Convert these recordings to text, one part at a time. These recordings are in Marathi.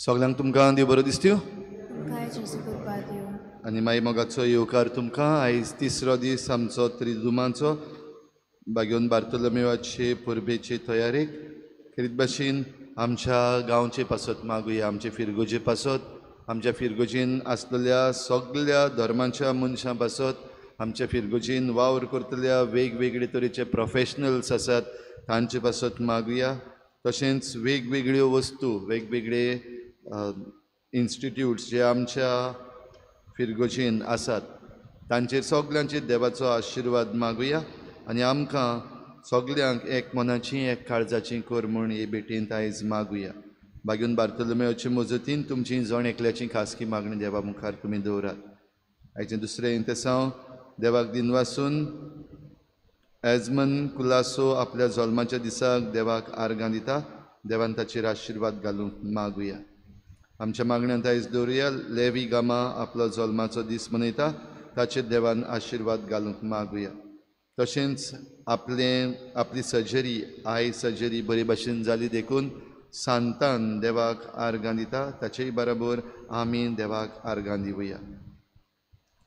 सगळ्यांक तुमकां देव बरो दिसत्यो आनी मागीर मोगाचो येवकार तुमकां आयज तिसरो दीस आमचो त्रिजुमाचो बागेवन बार्तोलोमेवाचे पुर्बेचे तयारेक खरीत भाशेन आमच्या गांवचे पासत मागुया आमचे फिरगोजे पासत आमच्या फिरगोजीन आसलेल्या सगळ्या धर्माच्या मनशां पासत आमच्या फिरगोजीन वावर करतल्या वेगवेगळे तरेचे प्रोफेशनल्स आसात तांचे पासत मागुया तशेंच वेगवेगळ्यो वस्तू वेगवेगळे इन्स्टिट्यूट्स जे आमच्या फिरगोजीन आसात तांचेर सगळ्यांचेर देवाचो आशिर्वाद मागुया आनी आमकां सगळ्यांक एक मनाची एक काळजाची कर म्हूण हे भेटेंत आयज मागुया बागेवन बार्तोलोमेवाचे मजतीन तुमची जण एकल्याची खासगी मागणी देवा मुखार तुमी दवरात आयचे दुसरे इंतेसांव देवाक दिनवासून एजमन कुलासो आपल्या जल्माच्या दिसाक देवाक आर्गां दिता देवान ताचेर आशिर्वाद घालूंक मागुया आमच्या मागण्यांत आयज दवरुया लेवी गामा आपलो जल्माचो दीस मनयता ताचेर देवान आशिर्वाद घालूंक मागुया तशेंच आपली सर्जरी आय सर्जरी बरे भाशेन जाली देखून सांतान देवाक आर्गां दिता ताचेय बरोबर आमी देवाक आर्गां दिवया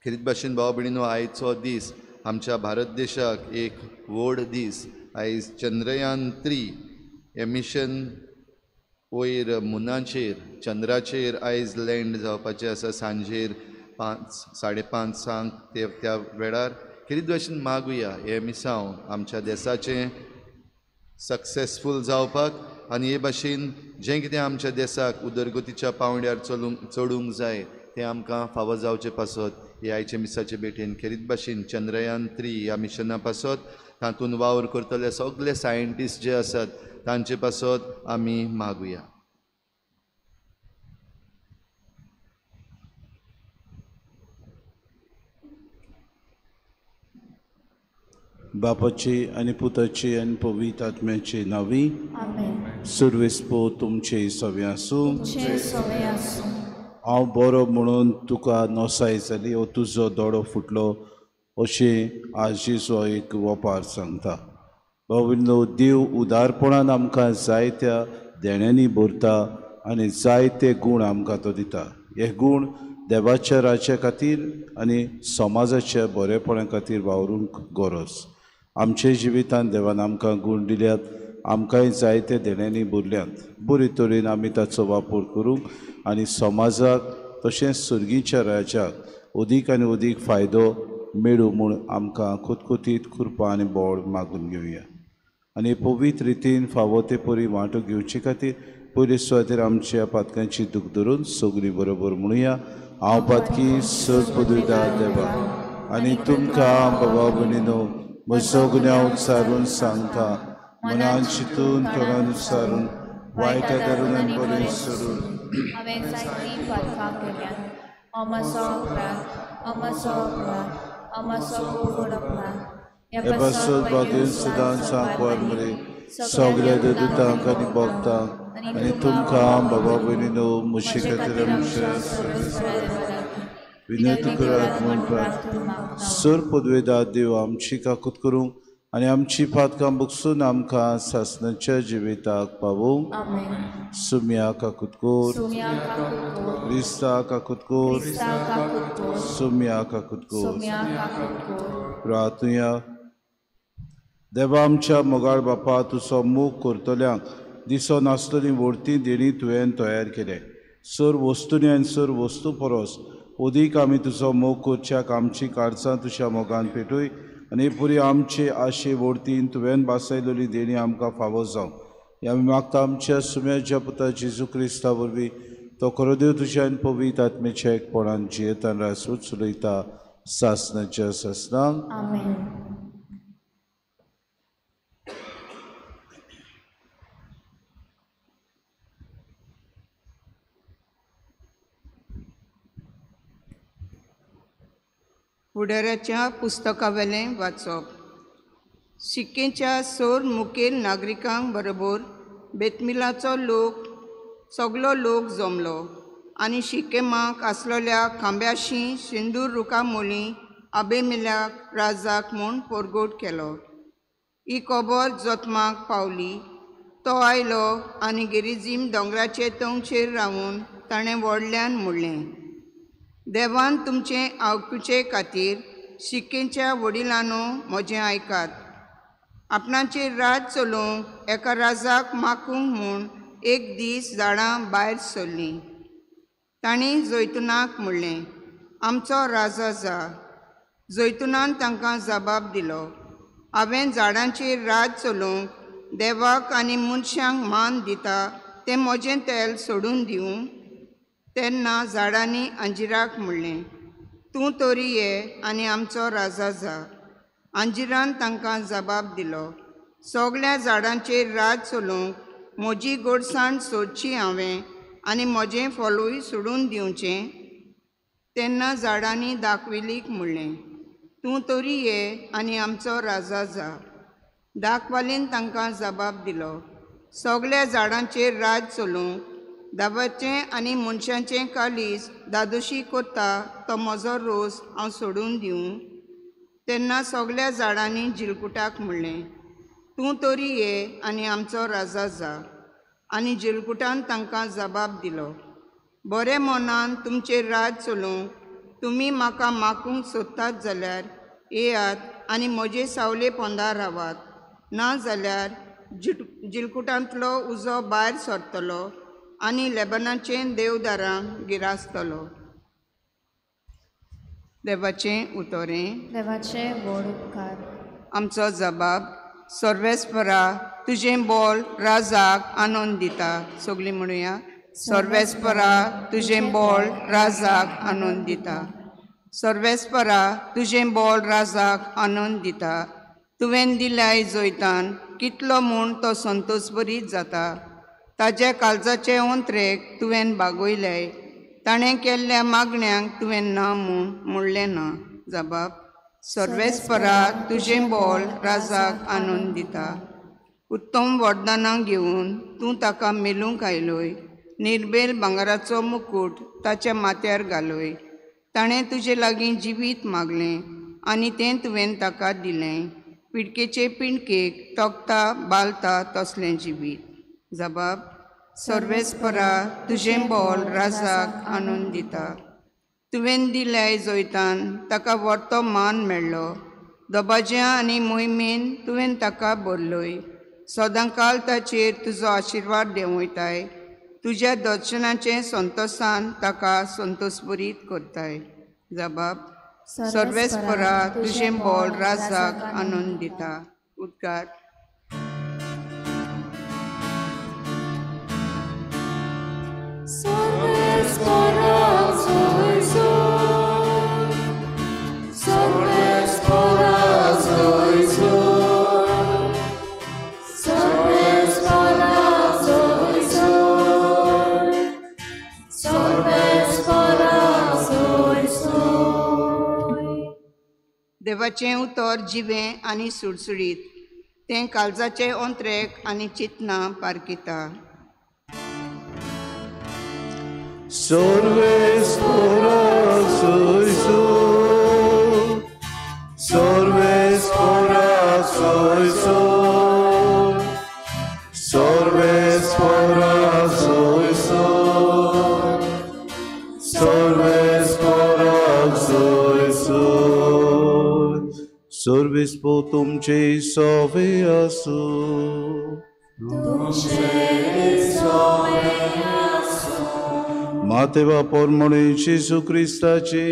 खरीत भाशेन भाव भयणीनो आयचो दीस आमच्या भारत देशाक एक व्हड दीस आयज चंद्रयान-3 हे मिशन वयर मुनाचेर चंद्राचेर आयज लँड जावपाचें आसा सांजेर 5:30 त्या वेळार खरीत भाशेन मागुया हे मिसांव आमच्या देशाचें सक्सेसफूल जावपाक आनी हे भाशेन जें कितें आमच्या देशाक उदरगतीच्या पांवड्यार चडूंक जाय तें आमकां फावो जावचें पासत हे आयचे मिसाचे भेटेन खरीत भाशेन चंद्रयान-3 ह्या मिशना पासत तातूंत वावर करतले सगळे सायंटिस्ट जे आसात तांचे पासत आमी मागुया बापाची आनी पुताची आनी पवित्र आत्म्याची नांवी सुरवेस्पो तुमचे सवे आसूं हांव बरो म्हणून तुका नोसाय जाली हो तुजो दोळो फुटलो अशें आजीचो एक वपार सांगता बाबा देव उदारपणान आमकां जायत्या देण्यांनी भरता आनी जायते गूण आमकां तो दिता हे गूण देवाच्या राज्या खातीर आनी समाजाच्या बरेपणा खातीर वावरूंक गरज आमचे जिवितांत देवान आमकां गूण दिल्यात आमकांय जायते देण्यांनी भरल्यात बरे तरेन आमी ताचो वापर करूंक आनी समाजाक तशेंच सुर्गीच्या राज्याक अदीक आनी अदीक फायदो मेळूं म्हूण आमकां खुतखुतीत कृपा आनी बोळ मागून घेवया आनी पवित्र रितीन फावो ते परी वांटो घेवचे खातीर पयले सुवातेर आमच्या पातकांची दूख धरून सगळीं बरोबर म्हणुया हांव पातकी सर पदवीदार देवा आनी तुमकां बाबा भयणीनो म्हजो गुन्यांव उच्चारून सांगता मनान चिंतून तोंडान उच्चारून वायटा धरून आनी बरें सोडून हांवें जायतीं पातकां केल्यात अमासो कूड अपराध हे पासून बागेन सदांच सांगवार मरे सगळ्या दुतांक आनी भक्तांक आनी तुमकां बाबा भयणीनो म्हजे खातीर विनंती करात म्हूण प्रार्थना सर पदवेदार देव आमची काकूत करूंक आनी आमची पातकां बुकसून आमकां सासणाच्या जिविताक पावूंक सुम्या काकूत कोर क्रिस्ता काकूत कोर सुम्या काकूत कोर प्रार्थुया देवा आमच्या मोगाळ बापा तुजो मोग करतल्यांक दिसो नासतली व्हडती देणी तुवें तयार केले सर वस्तूंनी आनी सर वस्तू परस अदीक आमी तुजो मोग करच्याक आमची काळजां तुज्या मोगान पेटूय आनी पुरी आमचे आशे व्हडतीन तुवें बासयलेली देणी आमकां फावो जावं आमी मागता आमच्या सुम्याच्या पुता जेजू क्रिस्ता वरवीं तो खरो देव तुज्यान पवित्र आत्मेच्या एकपणान जियेतान रासूच उलयता सासणाच्या सासणांक आमेन. फुडाराच्या पुस्तकावेलें वाचप. शिक्केच्या सोर मुखेल नागरिकांक बरोबर बेतमिलाचो सगलो लोक जमलो आनी शिकेमाक आसलेल्या खांब्याशी सिंदूर रुखा मोली आबेमेल्याक राजाक म्हूण पोरगोट केलो. ही खबर जोतमाक पावली. तो आयलो आनी गेरिजीम दोंगराचे तोंगचेर रावून ताणें व्हडल्यान म्हणलें, देवान तुमचे आयकुचे खातीर शिक्केच्या वडिलांनो म्हजें आयकात. आपणाचेर राज चलोवंक एका राजाक मागूंक म्हूण एक दीस झाडां भायर सरलीं. तांणी जैतुनाक म्हणलें, आमचो राजा जा. जैतुनान तांकां जबाब दिलो, हांवें झाडांचेर राज चलोवंक देवाक आनी मनशांक मान दिता तें म्हजें तेल सोडून दिवं. तेन्ना झाडांनी अंजिराक म्हणलें, तूं तरी ये आनी आमचो राजा जा. अंजिरान तांकां जबाब दिलो, सगल्या झाडांचेर राज चलोवंक म्हजी गोडसाण सोदची हांवें आनी म्हजें फोलूय सोडून दिवचें. तेन्ना झाडांनी दाखविलीक म्हणलें, तूं तरी ये आनी आमचो राजा जा. दाखवालीन तांकां जबाब दिलो, सगल्या झाडांचेर राज चलोवंक दाबाचें आनी मनशांचें कालीस दादोशी कोत्ता तो म्हजो रोस हांव सोडून दिवं. तेन्ना सगल्या झाडांनी जिलकुटाक म्हणलें, तूं तरी ये आनी आमचो राजा जा. आनी जिलकुटान तांकां जबाब दिलो, बरे मनान तुमचेर राज चलोवंक तुमी म्हाका मागूंक सोदतात जाल्यार येयात आनी म्हजे सावले पोंदार रावात. ना जाल्यार जिलकुटांतलो उजो भायर सरतलो आनी लेबनाचें देवदारांक गिरासतलो. देवाचें उतोरें. देवाचे व्हड उपकार. आमचो जबाब, सर्वेस्परा तुजें बोल राजाक आनंद दिता. सगळीं म्हणुया, सर्वेस्परा तुजें बोल राजाक आनंद दिता. सर्वेस्परा तुजें बोल राजाक आनंद दिता. तुवें दिल्याय जोयतान कितलो म्हूण तो संतोश भरीत जाता. ताज्या काळजाचे अंत्रेक तुवें बागयलें. ताणें केल्ल्या मागण्यांक तुवें ना म्हूण म्हणलें ना. जबाब, सर्वेस्परा तुजें बोल राजाक आनंद दिता. उत्तम वरदानां घेवन तूं ताका मेलूंक आयलोय. निर्बेल भांगराचो मुकूट ताच्या माथ्यार घालोय. ताणें तुजे लागीं जिवीत मागलें आनी तें तुवें ताका दिलें. पिडकेचे पिणकेक तोखता बालता तसलें जिवीत. जबाब, सर्वेस्परा तुजें बोल राजाक आनंद दिता. तुवें दिल्याय जोयतान ताका व्हडतो मान मेळ्ळो. दोबाज्या आनी मोहिमेन तुवें ताका भरलोय. सदांकाल ताचेर तुजो आशिर्वाद देंवयताय. तुज्या दर्शनाचे संतोशान ताका संतोश भरीत करताय. जबाब, सर्वेस्परा तुजें बोल राजाक आनंद दिता. उद्गार. देवाचें उतर जिवें आनी सुडसुडीत. तें काळजाचे अंत्रेक आनी चिंतना पारकिता. Sorvespora soy soy, sorvespora soy soy, sorvespora soy soy, sorvespora soy soy, sorvespo तुमचे सोवे असो. Mateva pormone Gesù Cristace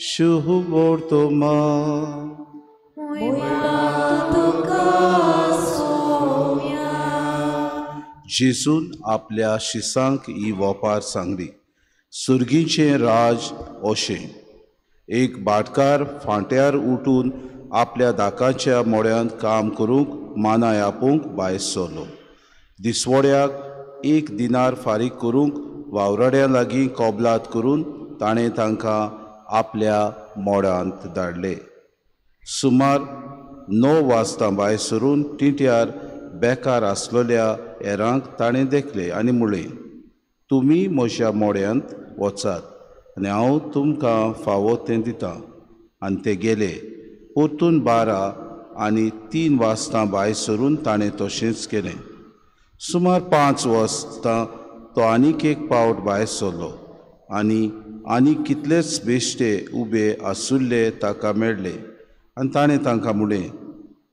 शुभ तोमा जेजून आपल्या शिसांक ही वोपार सांगली. सुर्गीचें राज अशें. एक भाटकार फांट्यार उठून आपल्या दाकाच्या मोड्यांत काम करूंक मानाय आपूंक भायर सरलो. दिसवड्याक 1 दिनार फारीक करूंक वावराड्या लागीं कबलात करून ताणें तांकां आपल्या मोड्यांत धाडले. सुमार 9 वाजता भायर सरून टिंट्यार बेकार आसलेल्या हेरांक ताणें देखले आनी म्हणलें, तुमी म्हज्या मोड्यांत वचात आनी हांव तुमकां फावो तें दितां. आनी ते गेले. परतून 12 आनी 3 वाजता भायर सरून ताणें तशेंच केलें. सुमार 5 वाजता तो आनीक एक पावट भायर सरलो आनी कितलेच बेश्टे उबे आसुल्ले ताका मेळ्ळे आनी ताणें तांकां म्हणलें,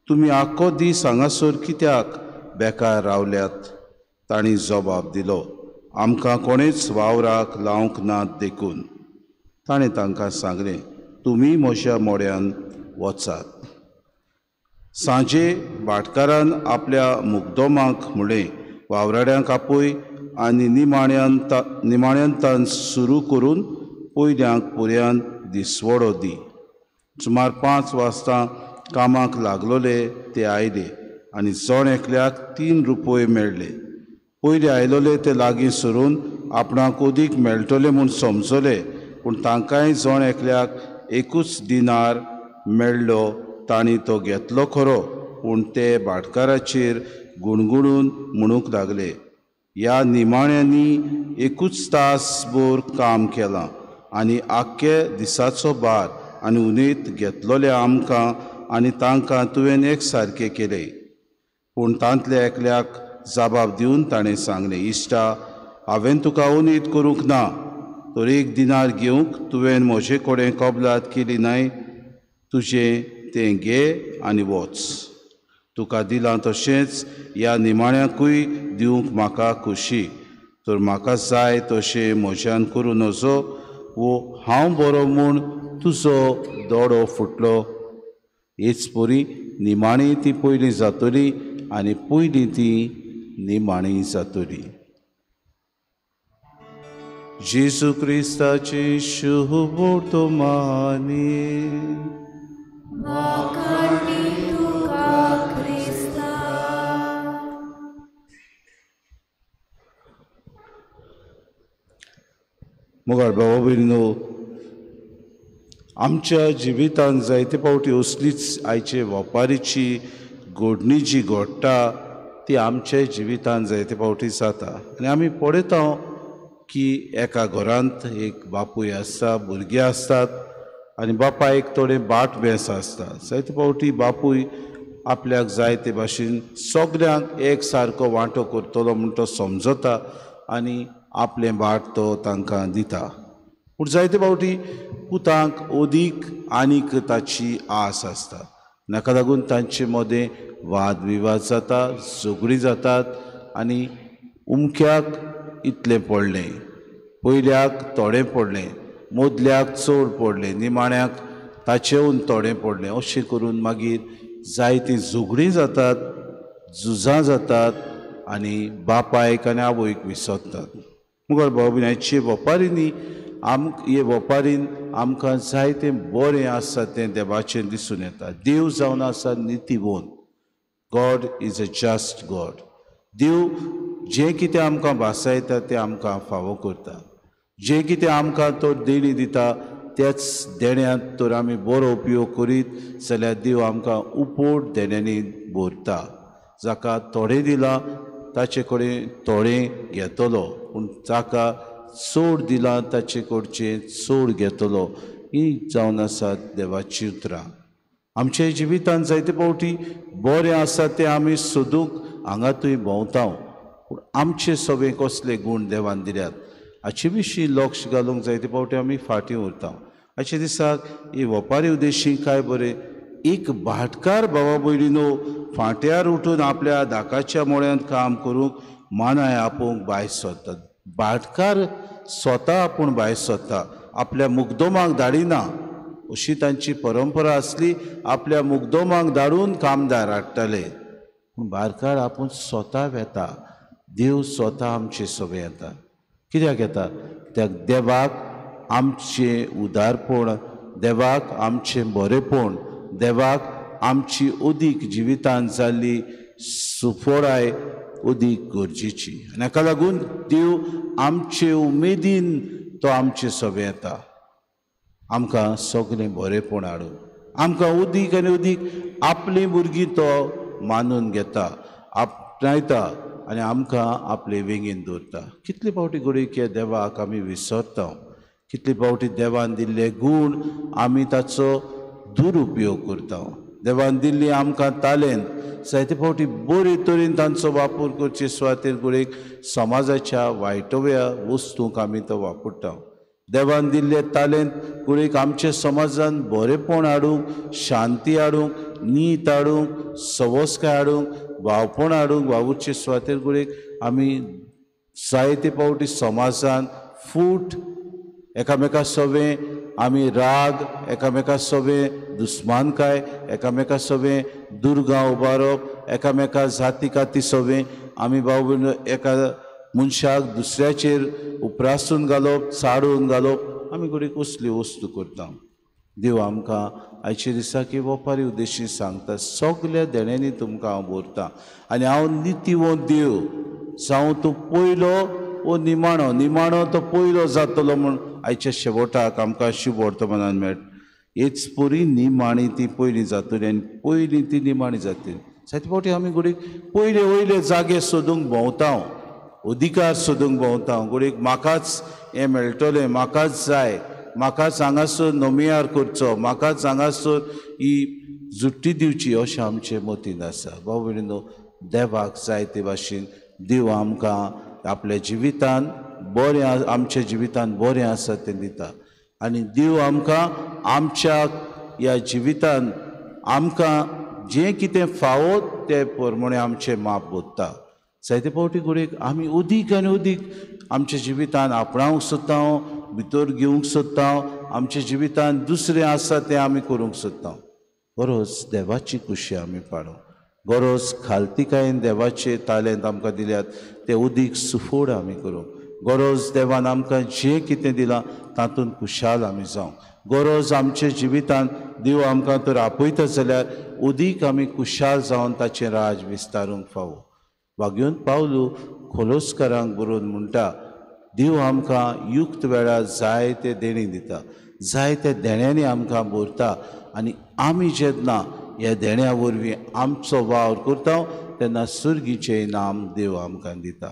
तुमी आख्खो दीस हांगासर कित्याक बेकार रावल्यात? तांणी जबाब दिलो, आमकां कोणेच वावराक लावंक नात देखून. ताणें तांकां सांगलें, तुमी म्हज्या मोड्यान वचात. सांजे भाटकारान आपल्या मुगदोमाक म्हणलें, वावराड्यांक आपय आनी निमाण्यांत तान सुरू करून पयल्यांक पुर्यान दिसवडो दी. सुमार 5 वाजता कामाक लागलोले ते आयले आनी जण एकल्याक 3 रुपये मेळ्ळे. पयले आयलोले ते लागीं सरून आपणाक ओदीक मेळटले म्हूण समजले, पूण तांकांय जण एकल्याक 1 दिनार मेळ्ळो. तांणी तो घेतलो खरो, पूण ते भाटकाराचेर गुणगुणून म्हणूंक लागले, ह्या निमाण्यांनी 1 तासभर काम केलां आनी आख्खे दिसाचो भार आनी उणीत घेतलोले आमकां आनी तांकां तुवें एक सारकें केलें. पूण तांतल्या एकल्याक जबाब दिवन ताणें सांगलें, इश्टा, हांवें तुका उणीत करूंक ना, तर 1 दिनार घेवंक तुवें म्हजे कडेन कबलात केली नाय. तुजें तें घे आनी वच. तुका दिलां तशेंच ह्या निमाण्यांकूय दिवंक म्हाका खुशी. तर म्हाका जाय तशें म्हज्यान करूं नजो, वो हांव बरो म्हूण तुजो दोळो फुटलो. हेच परी निमाणी ती पयलीं जातली आनी पयलीं ती निमाणी जातली. जेजू क्रिस्ताची शुभ वर्तमानी. मोगाळ भावा भयणीनो, आमच्या जिवितांत जायते फावटी असलीच आयचे वेपारीची घडणी जी घडटा ती आमच्या जिवितांत जायते फावटी जाता. आनी आमी पळयता की एका घरांत एक बापूय आसता, भुरगीं आसतात आनी बापायक थोडें बाट बेस आसता. जायते फावटी बापूय आपल्याक जाय ते भाशेन सगल्यांक एक सारको वांटो करतलो म्हूण तो समजता आनी आपलें बाट तो तांकां दिता. पूण जायते फावटी पुतांक ओदीक आनीक ताची आस आसता. नाका लागून तांचे मदें वाद विवाद जाता, झगडीं जातात आनी उमक्याक इतलें पडलें, पयल्याक थोडें पडलें, मदल्याक चड पडलें, निमाण्याक ताचेऊन थोडें पडलें. अशें करून मागीर जायतीं झगडीं जातात, झुजां जातात आनी बापायक आनी आवयक विसरतात. मुखार भाव भयणी, आयचे वेपारींनी हे वेपारीन आमकां जायतें बरें आसा तें देवाचें दिसून येता. देव जावन आसा नितीवोन. God is a just God. देव जें कितें आमकां भासायता तें आमकां फावो करता. जें कितें आमकां तो देणी दिता त्याच देण्यांत तर आमी बरो उपयोग करीत जाल्यार देव आमकां उपोड देण्यांनी भरता. जाका थोडें दिलां ताचे कडेन थोडें घेतलो, पूण जाका चड दिलां ताचे कडचें चड घेतलो. ही जावन आसात देवाची उतरां. आमच्या जिवितांत जायते फावटी बरें आसा तें आमी सोदूंक हांगा थंय भोंवता, पूण आमचे सगळे कसले गूण देवान दिल्यात हाचे विशीं लक्ष घालूंक जायते फावटी आमी फाटीं उरता. आयच्या दिसाक ही वेपारी उद्देशी काय बरें. एक भाटकार भावा भयणीनो फांट्यार उठून आपल्या दाकाच्या मोळ्यांत काम करूंक मानाय आपोवंक भायर सरतात. भाटकार स्वता आपूण भायर सरता, आपल्या मुगदोमाक धाडिना. अशी तांची परंपरा आसली, आपल्या मुगदोमाक धाडून कामदार हाडटाले. पूण भाटकार आपूण स्वता वेता देव स्वता आमचे सगळे येता. कित्याक येता? कित्याक देवाक आमचें उदारपण, देवाक आमचें बरेपण, देवाक आमची अदीक जिवितांत जाल्ली सुफोडाय अदीक गरजेची. आनी हाका लागून देव आमचे उमेदीन तो आमचे सगळे येता, आमकां सगळें बरेपण हाडून, आमकां अदीक आनी अदीक आपलीं भुरगीं तो मानून घेता, आपणायता आनी आमकां आपले वेगीन दवरता. कितले फावटी घडये देवाक आमी विसरता, कितले फावटी देवान दिल्ले गूण आमी ताचो दुरुपयोग करता. देवान दिल्ली आमकां तालेंत जायते फावटी बरे तरेन तांचो वापर करचे सुवातेर घडयेक समाजाच्या वायटव्या वस्तूंक आमी तो वापरता. देवान दिल्ले तालेंत घडयेक आमच्या समाजान बरेपण हाडूंक, शांती हाडूंक, नीत हाडूंक, सवस्काय हाडूंक, भावपण हाडूंक वावुरचे सुवातेर घडयेक आमी जायते फावटी समाजान फूट, एकामेका सवें आमी राग, एकामेका सवें दुस्मानकाय, एकामेका सवें दुर्गांव उबारप, एकामेका जाती काती सवें आमी भाव एका मनशाक दुसऱ्याचेर उपरासून घालप, चाडून घालप, आमी घडये कसली वस्तू करता. देव आमकां आयचे दिसाक ओपारी उद्देशी सांगता, सगल्या देण्यांनी तुमकां हांव भरतां आनी हांव नितीवो देव, जावं तूं पयलो वो निमाणो, निमाणो तो पयलो जातलो म्हूण आयच्या शेवटाक आमकां शुभ वर्तमानान मेळटा. हेच परी निमाणी ती पयलीं जातली आनी पयलीं ती निमाणी जातली. जायते फावटी आमी घडये पयले वयले जागे सोदूंक भोंवता, अधिकार सोदूंक भोंवता, घडये म्हाकाच हें मेळटलें, म्हाकाच जाय, म्हाकाच हांगासर नोमियार करचो, म्हाकाच हांगासर ही जुट्टी दिवची, अशें आमचे मतीन आसा. भाव भयणीनो, देवाक जाय ते भाशेन देव आमकां आपल्या जिवितांत बरें, आमच्या जिवितांत बरें आसा तें दिता आनी देव आमकां आमच्या ह्या जिवितांत आमकां जें कितें फावो ते प्रमाणें आमचें माप भरता. जायते फावटी घडये आमी अदीक आनी अदीक आमच्या जिवितांत आपणावंक सोदता, भितर घेवंक सोदता, आमच्या जिवितांत दुसरें आसा तें आमी करूंक सोदता. गरज देवाची खुशी आमी पाडूं, गरज खालतीकायेन देवाचे तालेंत आमकां दिल्यात ते अदीक सुफोड आमी करूंक, गरज देवान आमकां जें कितें दिलां तातूंत खुशाल आमी जावं, गरज आमच्या जिवितांत देव आमकां तर आपयता जाल्यार अदीक आमी खुशाल जावन ताचें राज विस्तारूंक फावो. वागून पावलू खोलोस्कारांक बरोवन म्हणटा, देव आमकां युक्त वेळार जायते देणी दिता, जायत्या देण्यांनी आमकां भरता आनी आमी जेन्ना ह्या देण्या वरवीं आमचो वावर करता तेन्ना सुर्गीचें इनाम देव आमकां दिता.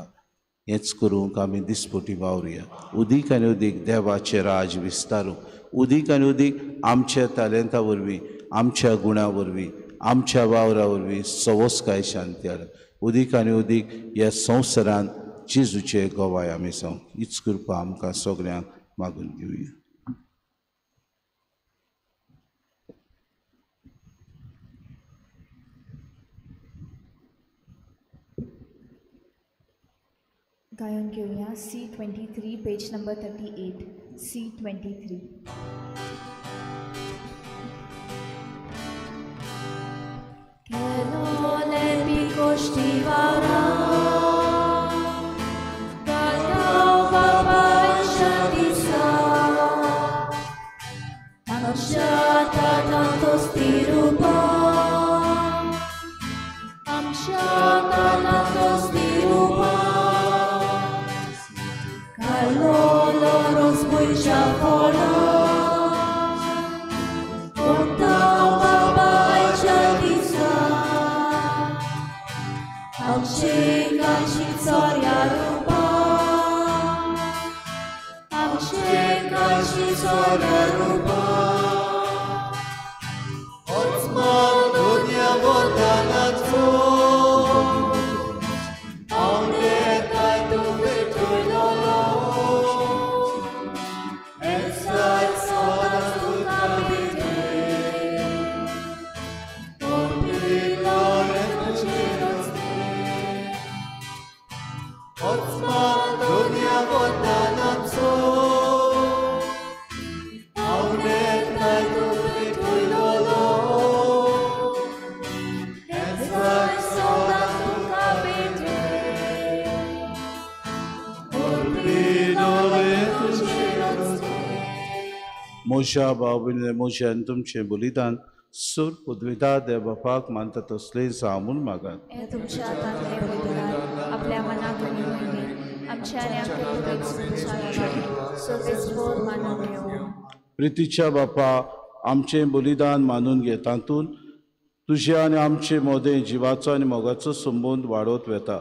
हेंच करूंक आमी दिसपटी वावरुया, उदीक आनी उदीक देवाचें राज विस्तारूंक, उदीक आनी उदीक आमच्या तालेंता वरवीं, आमच्या गुणां वरवीं, आमच्या वावरा वरवीं सवस्काय शांती हाडूंक, उदीक आनी उदीक ह्या संवसारांत जेजूचे गोवाय आमी जावंक. हीच कृपा आमकां सगळ्यांक मागून घेवया. गायन घेऊया C23, page number 38. C23. Che non è pico stivara, dal papà sciatisa, amsciata tanto stirupa, amsciata tanto stirupa, callo loro sbuccia fola. Soria rupa, am sheka și soria rupa, oți dunia vota na tvo, aune kai tu vetul lolo, esai sodas tu capite, orbilore tu ciroste. Dunia vota na tso, aune kai tu vetul lolo, esai sodas tu capite, मोशा बाबीने मोशान तुमचे बलिदान सूर पदविता देवबापाक मानता तसले सामून मागात. हे तुमच्या हातांतले बलिदान आपल्या मनात उणीव आमच्या आणि आमच्या पुरेक सुखासाठी सर्वेस्वर मानून घेऊ. प्रितीच्या बापा आमचे बलिदान मानून घे. तातूंत तुझे आनी आमचे मोदें जिवाचो आनी मोगाचो संबंद वाडत वेता.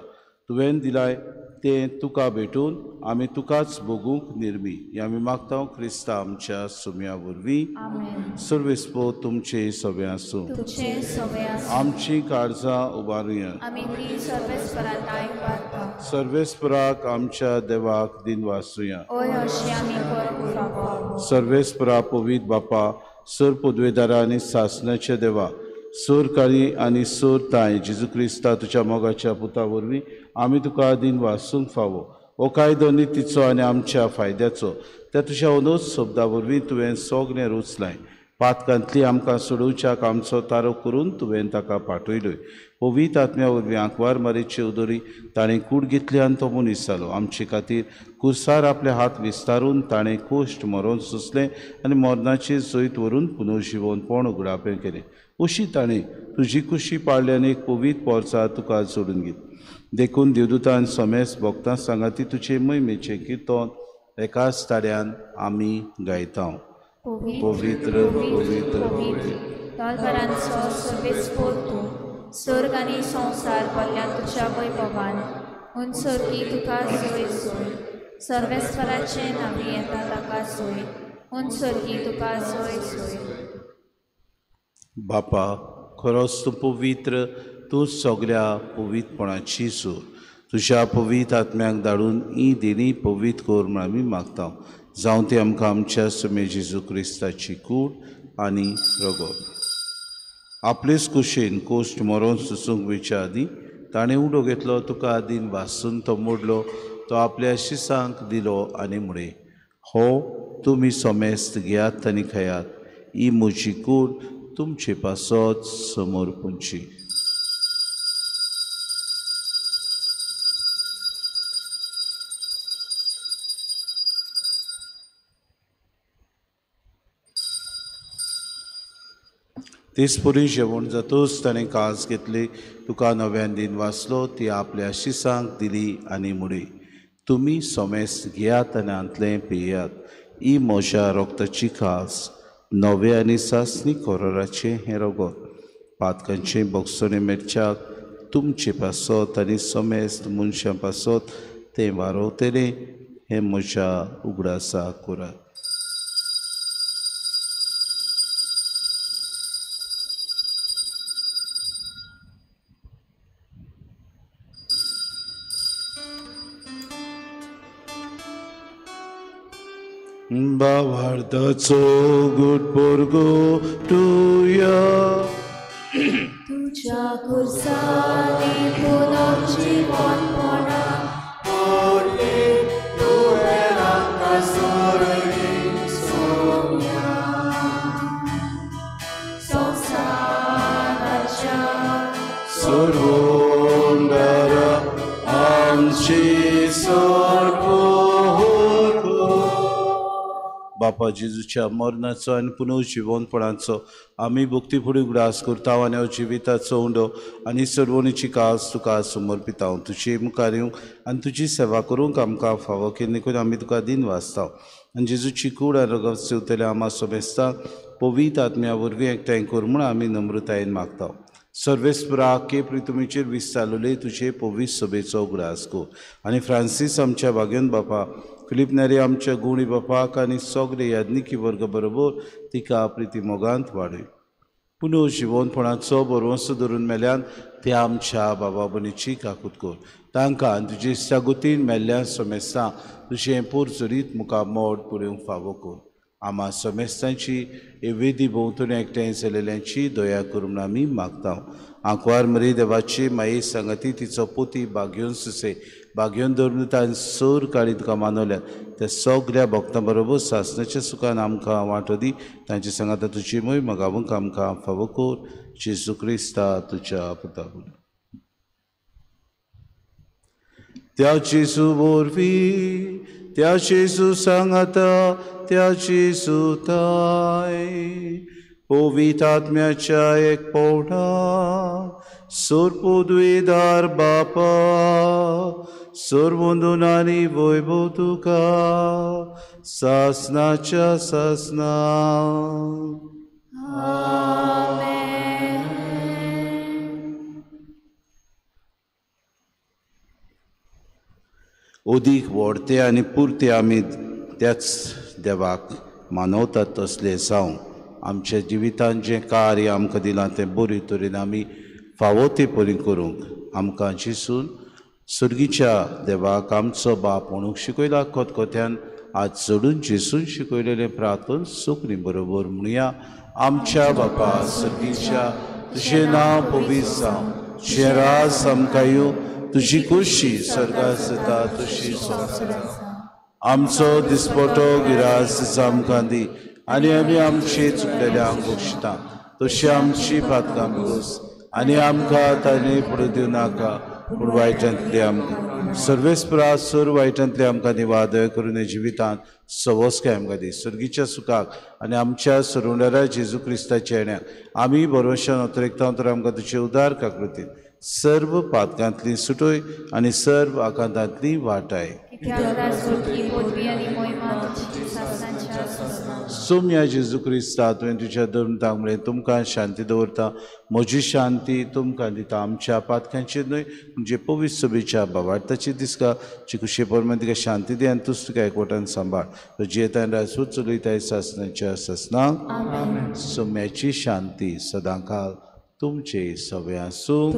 तुवें दिलाय तें तुका भेटून आमी तुकाच भोगूंक निर्मी. आमी मागता क्रिस्ता आमच्या सुम्या वरवीं. आमेन. सर्वेस्पो तुमचे सवे आसूं. तुझे सवय आमची काळजां उबारुया. आमी ती सर्वेस्पराताय वार्ता. सर्वेस्पराक आमच्या देवाक दिन वाचुया. ओय अशी आमी करूंक फावो. सर्वेस्परा पवित बापा सर पदवेदारा आनी सासणाच्या देवा सोर काळी आनी सोर ताय जेजू क्रिस्ता तुज्या मोगाच्या पुता वरवीं आमी तुका दिन वाचूंक फावो. हो कायदो नितीचो आनी आमच्या फायद्याचो त्या तुज्या अनोद शब्दा वरवीं तुवें सोगलें रुचलाय. पातकांतली आमकां सोडोवच्याक आमचो तारो करून तुवें ताका पाठयलोय. पवित आत्म्या वरवीं आंकवार मारेची उदोरी ताणें कूड घेतली आनी तो मनीस जालो. आमचे खातीर कुर्सार आपले हात विस्तारून ताणें कोश्ट मरोन सुचलें आनी मरणाचे जैत व्हरून पुनर्जिवनपण उगडापें केलें. अशी ताणें तुजी कुशी पाळली आनी एक पवित पोरसा तुका जोडून घेत. देखून देवदूतान समेस भक्तां सांगाती तुजे महिमेचें किर्तन एकाच ताड्यान आमी गायता. पवित्र पवित्र तोलपरांचो सर्वेस्पोर तूं सर्ग आनी संवसार भरल्या तुज्या वैभवान उंचर की तुका सोय सोय. सर्वेस्पराचे नावी येता ताका सोय उंचर की तुका सोय सोय. बापा खरोच तूं पवित्र. तूं सगळ्या पवित्रपणाची सूर. तुज्या पवित्र आत्म्याक धाडून ही देणी पवित्र कर म्हूण आमी मागता. जावं ती आमकां आमच्या सुमे जेजू क्रिस्ताची कूड आनी रगत. आपलेच कुशेन कोश्ट मरोन सुसूंक वयच्या आदीं ताणें उडो घेतलो. तुका दिन वाचून तो मोडलो. तो आपल्या शिसांक दिलो आनी म्हणे हो तुमी सोमेस्त घेयात आनी खयात. ही म्हजी कूड तुमचे पासत समोर पोंची. तेचपरी जेवण जातूच ताणें कास घेतली. तुका नव्यान दिन वाचलो. ती आपल्या शिसांक दिली आनी म्हणे तुमी सोमेस्त घेयात आनी आंतलें पियात. ही म्हज्या रोगताची खास नवे आनी सासणी कोराराचें हें रगत. पातकांचे बोगसोने मेरच्याक तुमचे पासत आनी सोमेस्त मनशां पासत तें वारोवतलें हें म्हज्या उगडासा करात. भावार्थाचो गुड पोरगो तुया तुझ्या कुर्सानी पुनर्जीवनपणा संसाराच्या सर्वोंडारा आमची बापा जेजूच्या मरणाचो आनी पुनर्जीवनपणाचो आमी भक्ती फुडें उगडास करता आनी हांव जिविताचो उंडो आनी सर्वणीची कास तुका समर्पिता. तुजे मुखार येवंक आनी तुजी सेवा करूंक आमकां फावो केली देखून आमी तुका दिन वाचता. आनी जेजूची कूड आनी रगत सेवतले आमा सोमेस्ता पवित्र आत्म्या वरवीं एकठांय कर म्हूण आमी नम्रतायेन मागता. सर्वेस्परा के प्रितुमेचेर विस्तारलेले तुजे पवित्र सभेचो उगडास कर. आनी फ्रांसीस आमच्या भाग्यन बापा फिलीप नेरी आमच्या गुणी बापाक आनी सगळे याज्ञिकी वर्ग बरोबर तिका प्रिती मोगांत वाडय. पुनर्जीवनपणाचो बरवंसो धरून मेल्यान ते आमच्या बाबा बनीची काकूत कर. तांकां आनी तुजे शागुतीन मेल्ल्या सोमेस्तां तुजें पुरसुरीत मुखार मोड पुरेवंक फावो कर. आमा सोमेस्तांची हे वेदी भोंवतणी एकठांय जालेल्यांची दया करून आमी मागता. आंकवार मरी देवाची माये सांगाती तिचो पोती भाग्योन सुसे भाग्योन धरून तांणी सोर काळी तुका मानवल्यात त्या सगळ्या भक्तां बरोबर सासणाच्या सुखान आमकां वांटो दी. तांचे सांगाता तुजी मोय मगावंक आमकां फावो कर. जेजू क्रिस्ता तुज्या पुता त्याची सुबोरवी त्याची सुसंगत त्याची सुताय पवित्र आत्म्याच्या एक पोटा सोरपुद्वेदार बापा सोरबंधुनानी वैभव तुका सासनाच्या सासना ओदीक व्हडते आनी पुरते आमी त्याच देवाक मानवतात तसले जावं आमच्या जिवितांत जें कार्य आमकां दिलां तें बरे तरेन आमी फावो ते परी करूंक आमकां जिसून सुर्गीच्या देवाक आमचो बाप म्हणून शिकयला कोतकोत्यान आज चडून जिसून शिकयलेलें प्रार्थन सुखनी बरोबर म्हणुया. आमच्या बापा सुर्गीच्या तुजें नांव पवित्र जावं तुजें राज आमकां येवं तुजी खुशी स्वर्गांत जाता तशी आमचो दिसपटो गिरास आमकां दी आनी आमी आमचे चुकलेल्यांक बक्षिता तशी आमची पातकां बस आनी आमकां ताणे पडूं दिवं नाका पूण वायटांतली आमकां सर्वेस्परा सोर वायटांतली आमकां निवादय करून जिवितांत सवस्काय आमकां दी सुर्गीच्या सुखाक आनी आमच्या सरोंडारा जेजू क्रिस्ताच्या येण्याक आमी बरोवशान अतिरिक्तांत तर आमकां तुजे उदार काकृतीन सर्व पातकांतली सुटोय आनी सर्व आकांतांतली वाटाय सोम्या जेजू क्रिस्ता तुवें तुज्या धर्मतामुळे तुमकां शांती दवरता म्हजी शांती तुमकां दिता आमच्या पातकांचेर न्हय म्हणजे पवित्र सभेच्या भावार्थाची दिसका जी खुशी परमेन तिका शांती दी आनी तुज तुका एकवटान सांबाळ तो जियेता राजूच चलयताय सासनाच्या सासनाक सोम्याची शांती सदांकाळ तुमचे सवे आसूं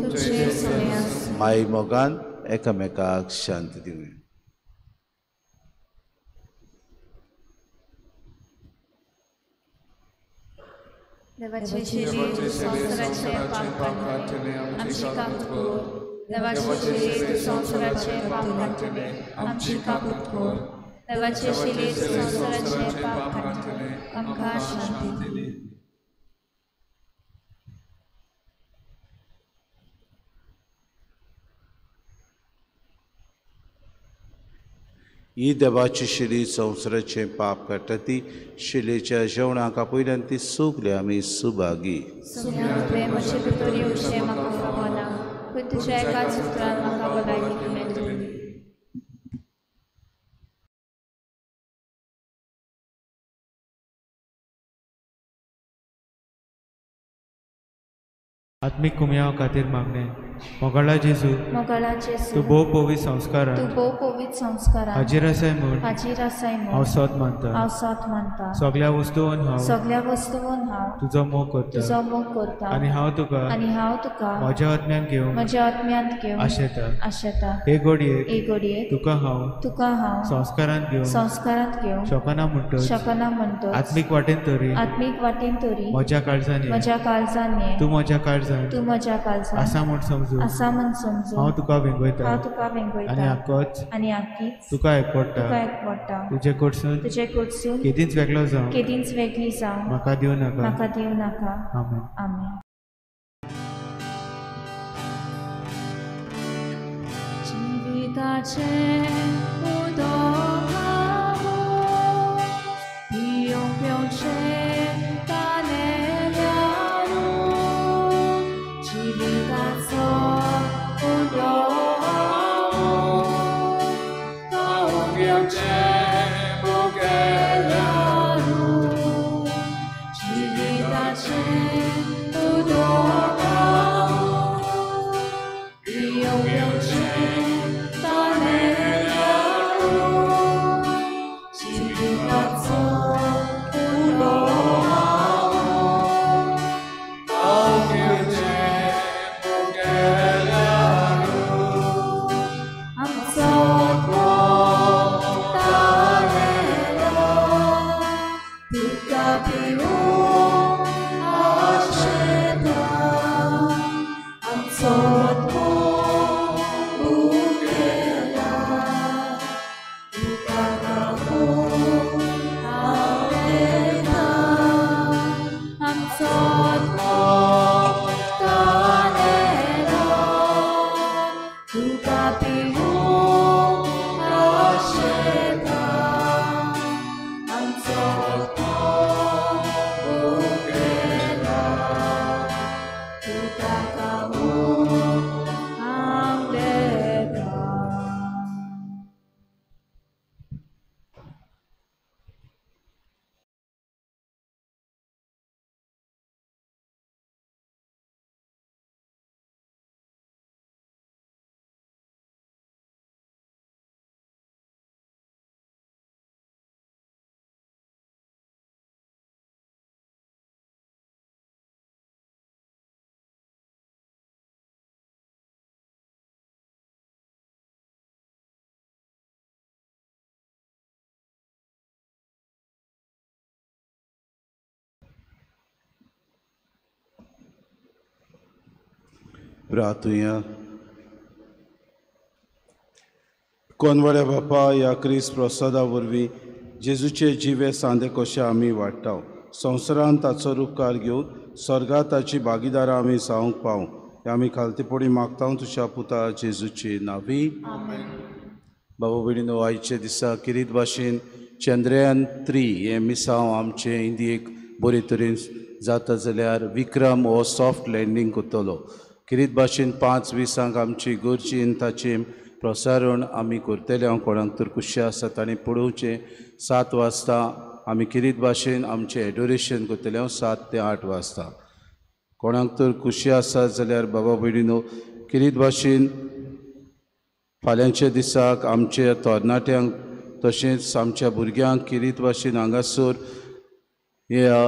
माई मोगान एकामेकाक शांती दिवं. देवाचे शरीर संसाराचे पाप काढणे आमची कापूर देवाचे शरीर संसाराचे पाप काढणे आमची कापूर देवाचे शरीर संसाराचे पाप काढणे आमकां शांती दी. ही देवाची शिली संवसाराचे पाप काडटा ती शिलेच्या जेवणाक पयल्यान ती सुकले आमी सुभागी. म्हजे भितर येवचें म्हाका खबर ना पूण तुज्या एकाच उतरान म्हाका भलायकी मेळटली. आत्मिक कुमया खातीर मागणे मोगाळा जेजू तूं भोव पवित्र संस्कारान हाजीर आसाय म्हूण हांव सत मानता सगळ्या वस्तूंन हांव तुजो मोग करता आनी हांव तुका म्हज्या आत्म्यान घेवन आशेता हे घडयेक तुका हांव संस्कारांत घेवन शकना म्हणटच आत्मीक वाटेन तरी म्हज्या काळजांनी तूं म्हज्या काळजांत आसा म्हूण समजून हांव तुका वेंगयता आनी आख्खीच तुका एकवडटा तुजे कडसून केदींच वेगळी जावं म्हाका दिवं नाका. आमेन. जिविताचे उदक पियोंक पेंवचें तानेल्यान जिविताचो उदक पियोंक पेंवचें मुगेल्यान जिविताचे उदक पियोंक पेंवचें I'm so प्रार्थुया. कोनवड्या बापा ह्या क्रिस्त प्रसादा वरवीं जेजूचे जिवे सांदे कशे आमी वाडटाव. संवसारांत ताचो उपकार घेवन स्वर्गांत ताची भागीदारां आमी जावंक पावूं हें आमी खालतेपणी मागता तुज्या पुता जेजूचे नांवी. बाबा भयणीनो, आयचे दिसा किरीत भाशेन चंद्रयान 3 हे मिसांव आमचे इंडियेक बरे तरेन जाता जाल्यार विक्रम हो सॉफ्ट लँडींग करतलो. किरीत भाशेन 5:20 आमची गोरचेन ताचें प्रसारण आमी करतले. हांव कोणाक तर खुशी आसा ताणें पळोवचें. 7 वाजता आमी किरीत भाशेन आमचें एडोरेशन करतले. हांव 7 ते 8 वाजता. कोणाक तर खुशी आसा जाल्यार बाबा भयणीनो, किरीत भाशेन फाल्यांच्या दिसाक आमच्या तरणाट्यांक तशेंच आमच्या भुरग्यांक किरीत भाशेन हांगासर ह्या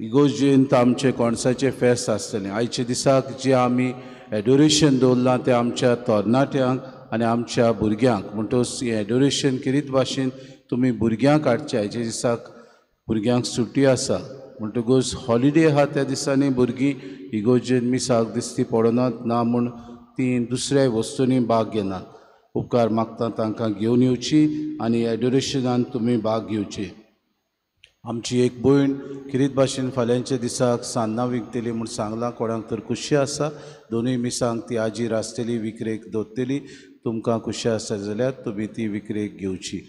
इगोर्जेंत आमचें कोणसाचें फेस्त आसतलें. आयच्या दिसाक जें आमी एडोरेशन दवरलां तें आमच्या तरणाट्यांक आनी आमच्या भुरग्यांक. म्हणटच हें एडोरेशन किरीत भाशेन तुमी भुरग्यांक हाडचें. आयच्या दिसाक भुरग्यांक सुटी आसा म्हणटकूच हॉलिडे आहा त्या दिसांनी भुरगीं इगोर्जेन मिसाक दिसती पडनात ना म्हूण तीं दुसऱ्या वस्तूंनी भाग घेनात. उपकार मागता तांकां घेवन येवची आनी एडोरेशनान तुमी भाग घेवचे. आमची एक भयण किरीत भाशेन फाल्यांच्या दिसाक सान्नां विकतली म्हूण सांगलां. कोणाक तर खुशी आसा दोनूय मिसांक ती आजीर आसतली विक्रेक दवरतली. तुमकां खुशी आसा जाल्यार तुमी ती विक्रेक घेवची.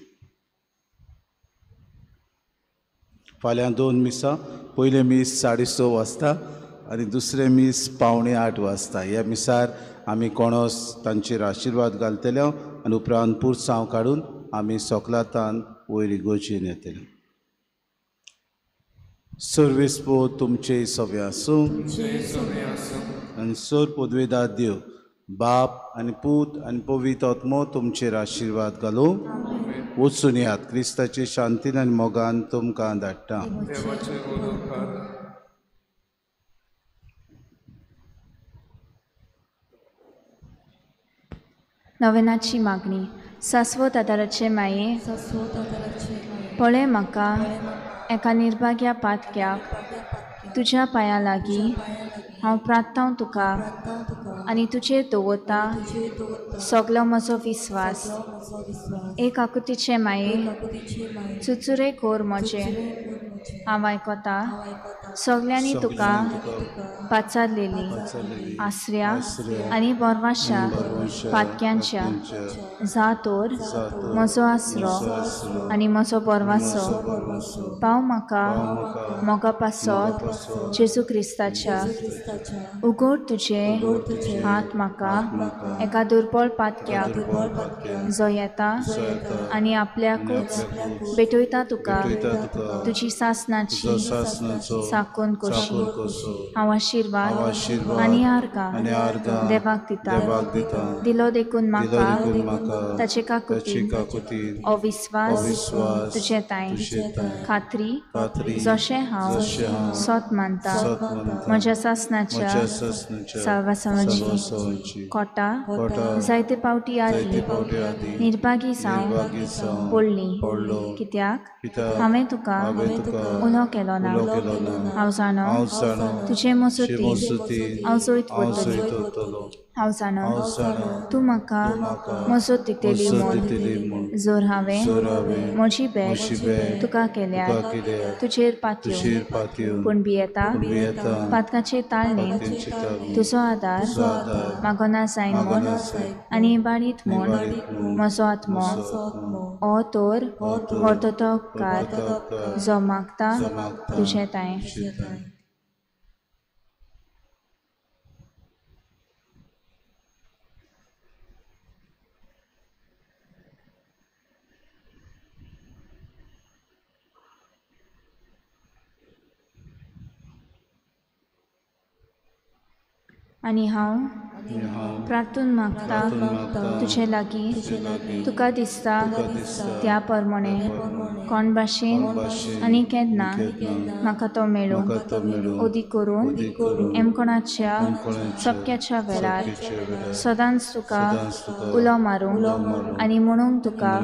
फाल्यां 2 मिसां. पयले मीस 6:30 वाजता आनी दुसरे मीस 7:45 वाजता. ह्या मिसार आमी कोणोस तांचेर आशिर्वाद घालतले आनी उपरांत पुरसांव काडून आमी सोकलातान वयर इगोर्जेन येतले. सर्वेस्पो तुमचे सवे आसूं आनी सर पदवेदार देव बाप आनी पूत आनी पवित्र आत्मो तुमचेर आशिर्वाद घालूं. वचून येयात. क्रिस्ताचे शांतीन आनी मोगान तुमकां धाडटा. नवेनाची मागणी. शाश्वत आदाराचे माये, पळय म्हाका एका निर्भाग्या पातक्याक तुज्या पांया लागीं हांव प्रार्थांव तुका आनी तुजेर दवरता सगलो म्हजो विस्वास. एक आकुतीचे माये चुचुरे कोर म्हजे. हांव आयकता सगल्यांनी तुका पाचारलेली आसऱ्या आनी बोरवाश्या पातक्यांच्या जातोर म्हजो आसरो आनी म्हजो बोरवासो पाव म्हाका मोगा पासत जेजू क्रिस्ताच्या. उगोड तुजे हात म्हाका एका दुर्बळ पातक्याक जो येता आनी आपल्याकूच भेटयता तुका तुजी सासणाची साकून कशी. हांव आशिर्वाद आनी आर्गां देवाक दिता. दिलो देखून म्हाका ताचे काकुतीन अविस्वास तुजे ताईं खात्री जशें हांव सोत मानता म्हज्या सासणाच्या साल्वासावाची कोटा जायते पावटी आदी निर्भागी जावन पडली. कित्याक हांवें तुका उलो केलो ना. हांव जाणो तुजे मजतीन हांव जैत वतलों. हांव जाणो तूं म्हाका मजत दितली म्हूण. जर हांवें म्हजी भेट तुका केल्यार तुजेर पातयो पूण भियेता पातकाचे ताळणेंत तुजो आदार मागोना जायन म्हूण आनी इबाडीत म्हूण म्हजो आत्मो हो तर व्हरतो तो उपकार जो मागता तुजे ताईं. आनी हांव प्रार्थून मागता तुजे लागीं तुका दिसता त्या प्रमाणे कोण भाशेन आनी केन्ना म्हाका तो मेळूं. ओदी करून एमकोणाच्या चपक्याच्या वेळार सदांच तुका उलो मारूं आनी म्हणूंक तुका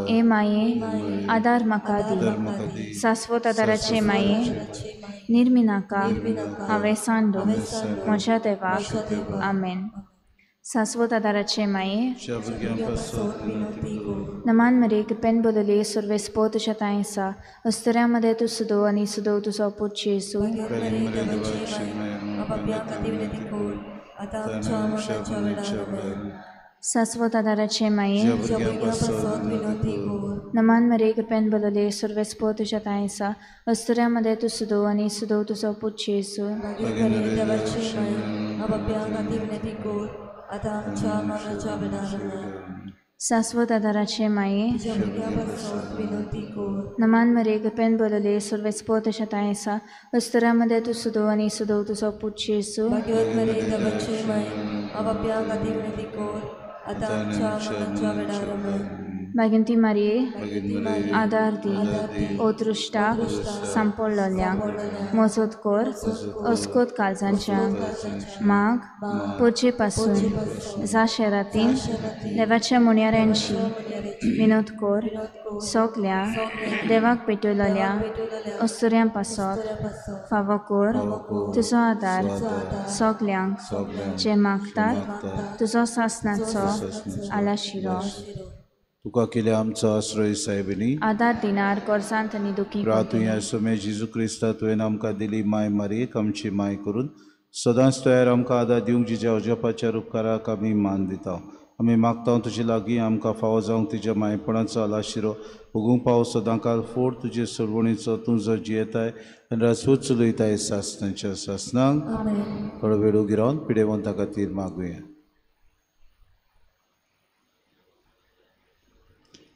ए माये आदार म्हाका दी. शाश्वत आदाराचे माये निर्मिनाका हांवें सांडून म्हज्या देवाक आमेन. शाश्वत आदाराचे माये तुझ्या भुरग्यां पासून विनंती कर. नमान मरे कृपेन बोलले सर्वेस्पो तुझ्या तायेसा अस्तऱ्यामध्ये तू सुदो आणि सुदो तुझो पुत येसू. शाश्वत आदाराचे माये नमान मरे कृपेन बोलले सर्वेस्पो तुझ्या तायेसा अस्तऱ्यामध्ये तू सुदो आणि सुदो तुझो पुत येसू. शाश्वत आदाराचे माये नमान मरे कृपेन बोलले सर्वेस्पो तुझ्या तायेसा अस्तऱ्यामध्ये तू सुदो आणि सुदो तुझो पुत येसू. Baginti Marie, आदार दी, ओतृष्टा, संपळ्ळोल्यांक, मजत कर, अस्कोत काळजांच्यांक, माग, पोचे पासून, जा शेरातीन, देवाच्या मुण्याऱ्यांची, विनोद कर, सोगल्या, देवाक पेटयलोल्या, अस्तुऱ्यां पासत, फावो कर, तुजो आदार, सोगल्यांक, जे मागतात, तुजो सासणाचो, आलाशिरो. तुका केले आमचो आश्रय साहेबिनी आदार दिनार कोर्सांत आनी दुखी तुवें सुमे जेजू क्रिस्ता तुवें आमकां दिली माय मारयेक आमची माय करून सदांच तयार आमकां आदार दिवंक जिच्या अजपाच्या उपकाराक आमी मान दिता. आमी मागता तुजे लागीं आमकां फावो जावंक तुज्या मायपणाचो आलाशिरो भोगूंक पाव सदांकाल फोड तुजे सरवणीचो तूं जो जियेताय आनी राजपूत चलयताय सासणाच्या सासणांक थोडो वेळ उगी रावन पिडेवंता खातीर मागुया.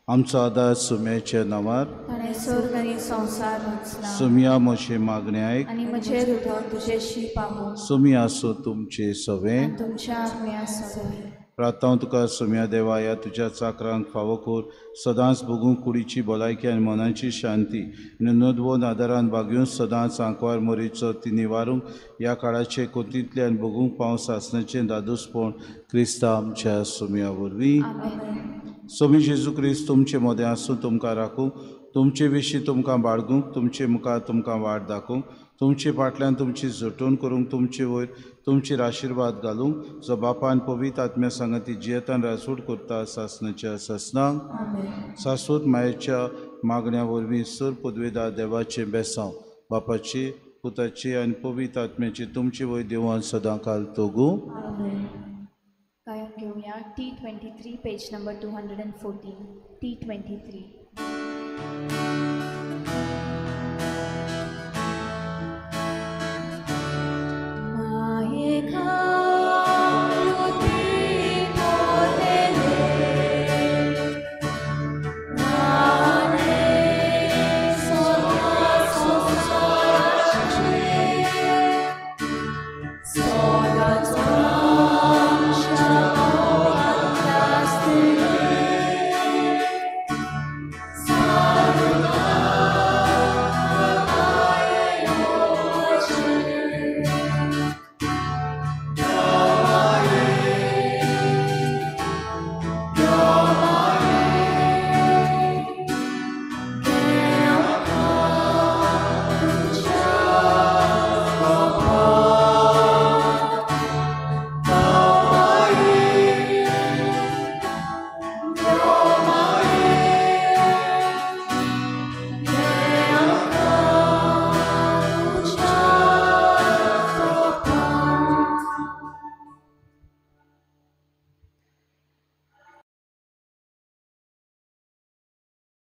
आमचो आदार सुम्याच्या नांवार ताणें स्वर्ग आनी संवसार रचला. सुम्या म्हजे मागणे आयक आनी म्हजे हृदय तुजे शीप आहो. सुमी आसो तुमचे सवे तुमच्या आत्म्या सवे. प्रार्थना तुका सुम्या देवा या तुज्या चाकरांक फावो कर सदांच भोगूंक कुडीची भलायकी आनी मनाची शांती नदवोन आदारान बागयून सदांच आंकवार मोरीचो ती निवारूंक ह्या काळाचे कोंतींतल्यान भोगूंक पाव सासणाचें दादूसपण क्रिस्ता आमच्या सुम्या वरवीं. सोमी जेजू क्रिस्त तुमचे मोदें आसूं तुमकां राखूंक तुमचे विशीं तुमकां बाळगूंक तुमचे मुखार तुमकां वाट दाखोवंक तुमचे फाटल्यान तुमची झटोवन करूंक तुमचे वयर तुमचेर आशिर्वाद घालूंक जो बापान पवित्र आत्म्या सांगाती जियेतान रासूड करता सासणाच्या सासणांक शाश्वत मायेच्या मागण्या वरवीं सर पदवेदार देवाचे बेसांव बापाची पुताची आनी पवित्र आत्म्याची तुमचे वयर देवान सदांकाल तोगूं. कायम घेऊया T23 पेज नंबर 214 T23.